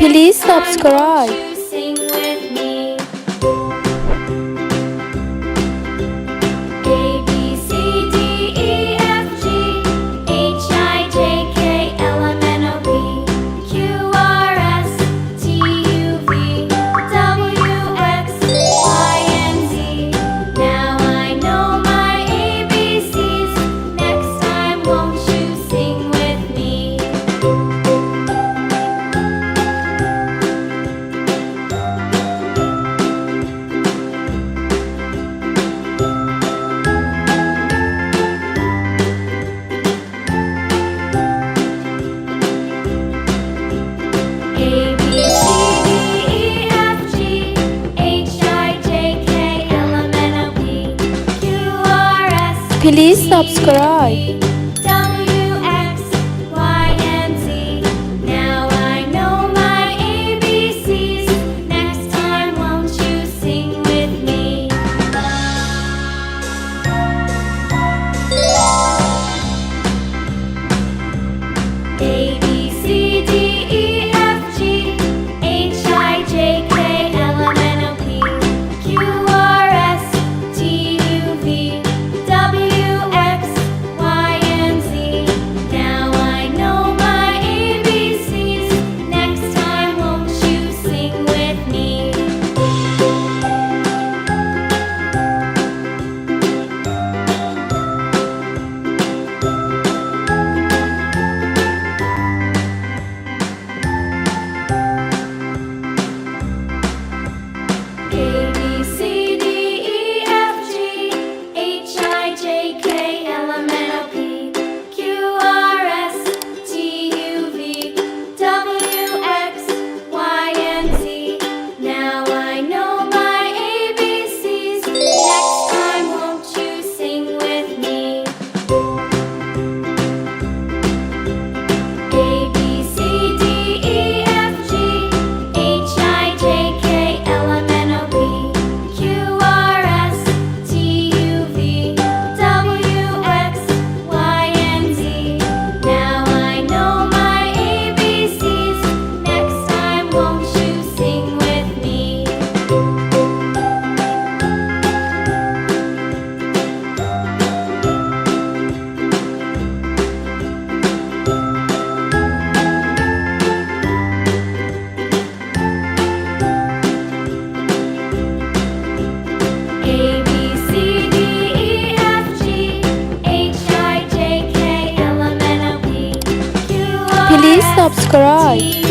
Please subscribe. Sing with me. A B C D E F G H I J K L M N O P Q R S T U V W X Y and Z. Now I know my ABCs. Next time, won't you sing with me? A B C D E F G H I J K L M N O P Q R S Please subscribe. W X Y and Z. Now I know my ABCs. Next time, won't you sing with me? A B C D E F G H I J K L M N O P Q R S T U V W X Y and Z. Now I know my ABCs. Next time, won't you sing with me? A B C D E F G H I J K L M N O P Q R S T U V W X Y and Z. Now I know my ABCs. Next time, won't you sing with me? A B C D E F G H I J K L M N O P Q R S T U V W X Y and Z. Now I know my ABCs. Next time, won't you sing with me? A B C D E F G H I J K L M N O P Q R Please S subscribe. T